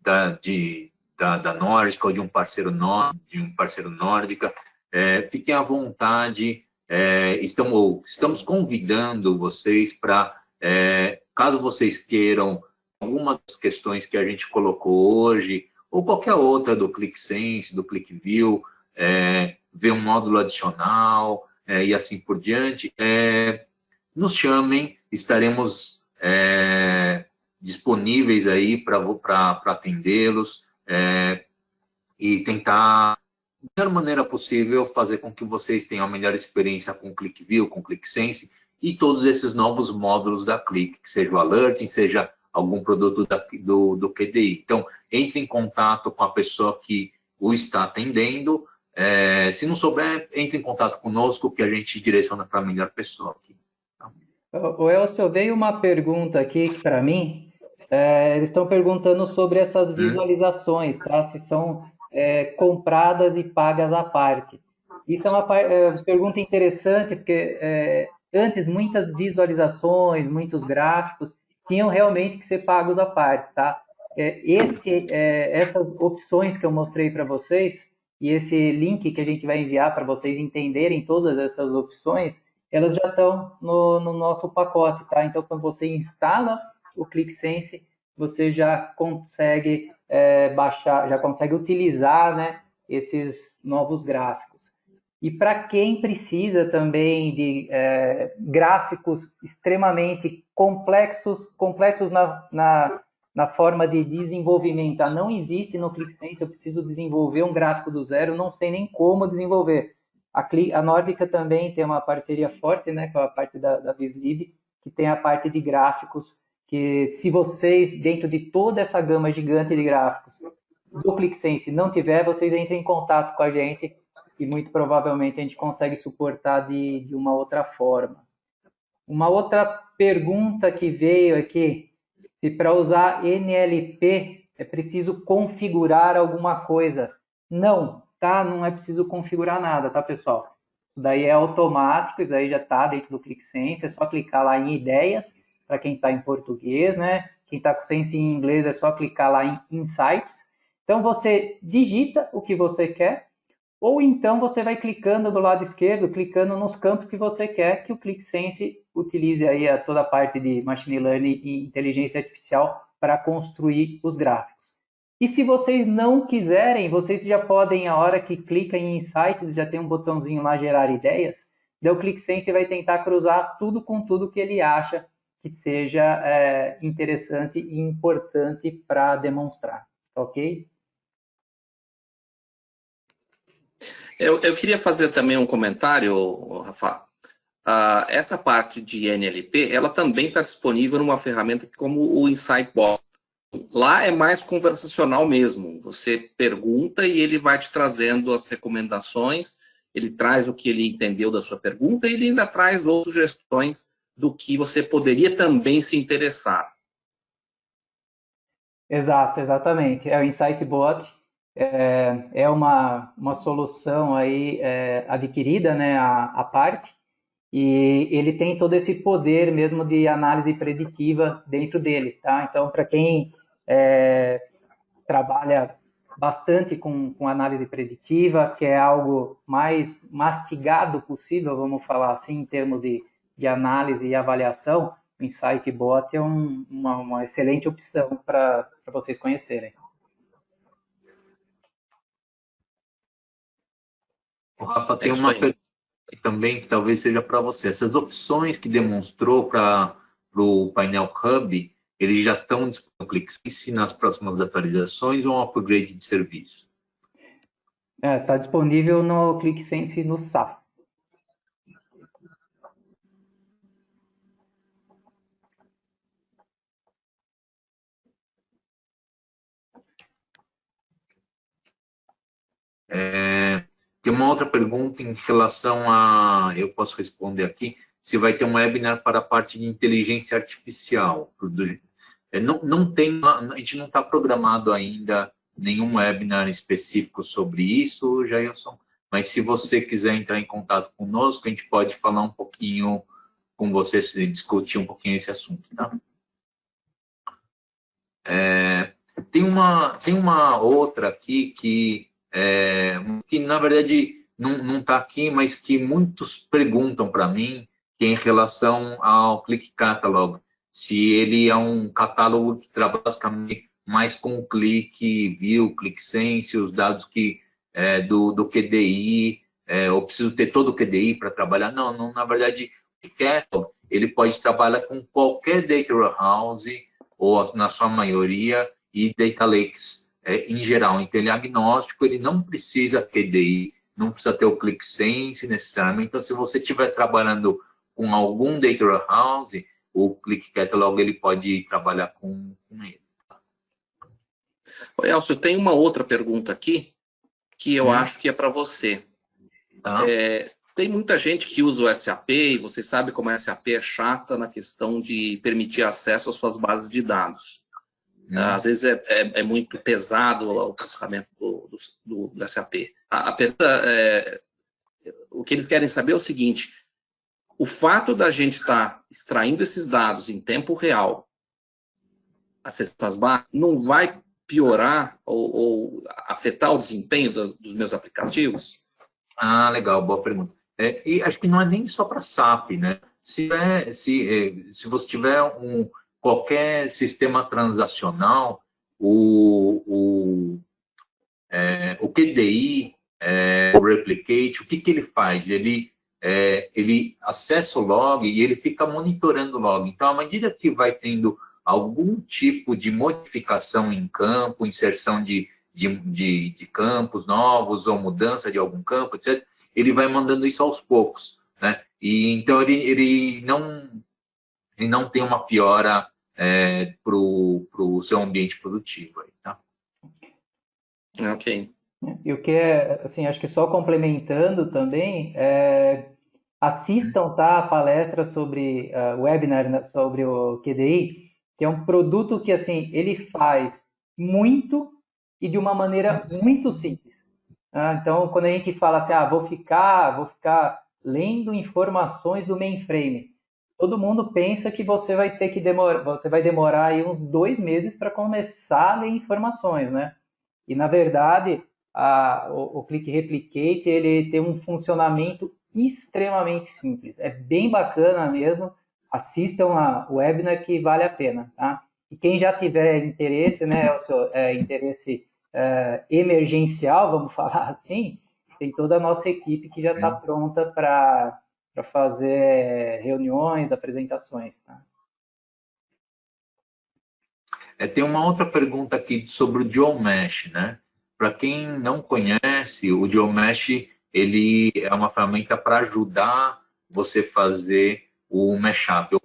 da Nórdica ou de um parceiro Nórdica, fiquem à vontade. Estamos convidando vocês para Caso vocês queiram algumas das questões que a gente colocou hoje, ou qualquer outra do ClickSense, do ClickView, ver um módulo adicional e assim por diante, nos chamem, estaremos disponíveis aí para atendê-los e tentar, da melhor maneira possível, fazer com que vocês tenham a melhor experiência com o ClickView, com o ClickSense e todos esses novos módulos da Click, que seja o Alerting, seja algum produto do QDI. Então, entre em contato com a pessoa que o está atendendo. Se não souber, entre em contato conosco, que a gente direciona para a melhor pessoa aqui. O Elcio, veio uma pergunta aqui para mim. Eles estão perguntando sobre essas visualizações, tá? Se são compradas e pagas à parte. Isso é uma pergunta interessante, porque antes muitas visualizações, muitos gráficos tinham realmente que ser pagos à parte, tá? Essas opções que eu mostrei para vocês e esse link que a gente vai enviar para vocês entenderem todas essas opções, elas já estão no nosso pacote, tá? Então, quando você instala o ClickSense, você já consegue baixar, já consegue utilizar, né, esses novos gráficos. E para quem precisa também de gráficos extremamente complexos na forma de desenvolvimento, não existe no ClickSense, eu preciso desenvolver um gráfico do zero, não sei nem como desenvolver. A Nórdica também tem uma parceria forte, né, com a parte da Vislib, que tem a parte de gráficos, que se vocês, dentro de toda essa gama gigante de gráficos do ClickSense não tiver, vocês entrem em contato com a gente e muito provavelmente a gente consegue suportar de uma outra forma. Uma outra pergunta que veio aqui, se para usar NLP é preciso configurar alguma coisa. Não, tá? Não é preciso configurar nada, tá, pessoal? Isso daí é automático, isso daí já está dentro do ClickSense, é só clicar lá em ideias, para quem está em português, né? Quem está com Sense em inglês é só clicar lá em Insights. Então, você digita o que você quer, ou então você vai clicando do lado esquerdo, clicando nos campos que você quer que o ClickSense utilize aí toda a parte de Machine Learning e Inteligência Artificial para construir os gráficos. E se vocês não quiserem, vocês já podem, a hora que clica em Insights, já tem um botãozinho lá, gerar ideias, daí o ClickSense vai tentar cruzar tudo com tudo que ele acha que seja interessante e importante para demonstrar, ok? Eu queria fazer também um comentário, Rafa. Essa parte de NLP, ela também está disponível numa ferramenta como o InsightBot. Lá é mais conversacional mesmo. Você pergunta e ele vai te trazendo as recomendações, ele traz o que ele entendeu da sua pergunta e ele ainda traz outras sugestões do que você poderia também se interessar. Exato, exatamente. O InsightBot é uma solução aí adquirida, né, a parte, e ele tem todo esse poder mesmo de análise preditiva dentro dele, tá? Então, para quem trabalha bastante com análise preditiva, que é algo mais mastigado possível, vamos falar assim, em termos de análise e avaliação, o InsightBot é uma excelente opção para vocês conhecerem. O Rafa, tem uma pergunta também que talvez seja para você. Essas opções que demonstrou para o painel Hub, eles já estão disponíveis no ClickSense nas próximas atualizações ou um upgrade de serviço? Está disponível no ClickSense no SaaS. Tem uma outra pergunta em relação a, eu posso responder aqui, se vai ter um webinar para a parte de inteligência artificial. Não tem, a gente não está programado ainda nenhum webinar específico sobre isso, Jailson, mas se você quiser entrar em contato conosco, a gente pode falar um pouquinho com você, discutir um pouquinho esse assunto, tá? Tem uma outra aqui que na verdade não está aqui, mas que muitos perguntam para mim, que é em relação ao Click Catalog. se ele é um catálogo que trabalha basicamente mais com o clique view, ClickSense, os dados do QDI, eu preciso ter todo o QDI para trabalhar. Não, na verdade, o Catalog, ele pode trabalhar com qualquer data warehouse, ou na sua maioria, e data lakes em geral. Então, ele é agnóstico, ele não precisa QDI, não precisa ter o ClickSense necessariamente. Então, se você estiver trabalhando com algum data warehouse, o Click Catalog ele pode trabalhar com ele. Elcio, tem uma outra pergunta aqui que eu acho que é para você. Tá. Tem muita gente que usa o SAP, e você sabe como a SAP é chata na questão de permitir acesso às suas bases de dados. Às vezes é muito pesado o processamento do SAP. A pergunta o que eles querem saber é o seguinte: o fato da gente estar extraindo esses dados em tempo real, acessar as bases, não vai piorar ou afetar o desempenho dos meus aplicativos? Ah, legal, boa pergunta. E acho que não é nem só para SAP, né? Se você tiver qualquer sistema transacional, o QDI, o Replicate, o que ele faz? Ele acessa o log e ele fica monitorando o log. Então, à medida que vai tendo algum tipo de modificação em campo, inserção de campos novos ou mudança de algum campo, etc., ele vai mandando isso aos poucos, né? E então ele não tem uma piora para o seu ambiente produtivo aí, tá? Ok. E o que assim, acho que só complementando também, assistam, tá, a palestra sobre webinar, né, sobre o QDI, que é um produto que, assim, ele faz muito e de uma maneira muito simples. Então, quando a gente fala assim, vou ficar lendo informações do mainframe, todo mundo pensa que você vai demorar aí uns 2 meses para começar a ler informações, né? E, na verdade, o Click Replicate, ele tem um funcionamento extremamente simples. É bem bacana mesmo. Assistam o webinar que vale a pena, tá? E quem já tiver interesse, né, o seu interesse emergencial, vamos falar assim, tem toda a nossa equipe que já está pronta para fazer reuniões, apresentações, tá? Tem uma outra pergunta aqui sobre o GeoMesh, né? Para quem não conhece, o GeoMesh ele é uma ferramenta para ajudar você fazer o mashup,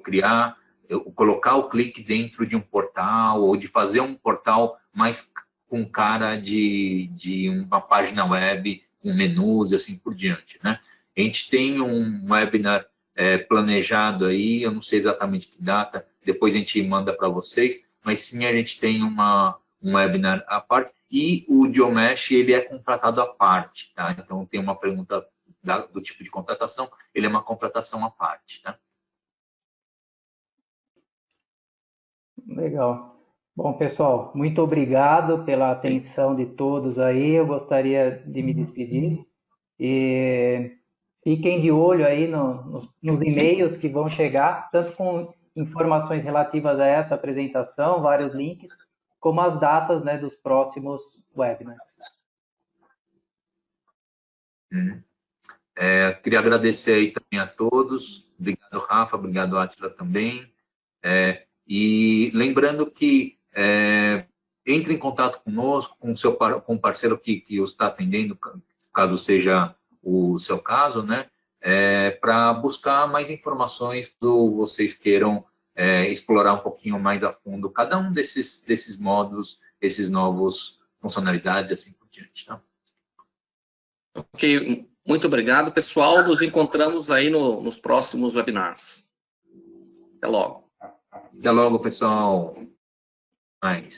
colocar o clique dentro de um portal, ou de fazer um portal mais com cara de uma página web, com menus e assim por diante, né? A gente tem um webinar planejado aí, eu não sei exatamente que data, depois a gente manda para vocês, mas sim a gente tem um webinar à parte, e o GeoMesh ele é contratado à parte, tá? Então tem uma pergunta do tipo de contratação, ele é uma contratação à parte, tá? Legal. Bom, pessoal, muito obrigado pela atenção de todos aí. Eu gostaria de me despedir e fiquem de olho aí nos e-mails que vão chegar, tanto com informações relativas a essa apresentação, vários links, como as datas, né, dos próximos webinars. Queria agradecer aí também a todos. Obrigado, Rafa. Obrigado, Átila, também. E lembrando que entre em contato conosco, com o parceiro que o está atendendo, caso seja o seu caso, né? Para buscar mais informações do vocês queiram explorar um pouquinho mais a fundo cada um desses módulos, esses novos funcionalidades, assim por diante, tá? Ok, muito obrigado, pessoal. Nos encontramos aí nos próximos webinars. Até logo. Até logo, pessoal. Mais.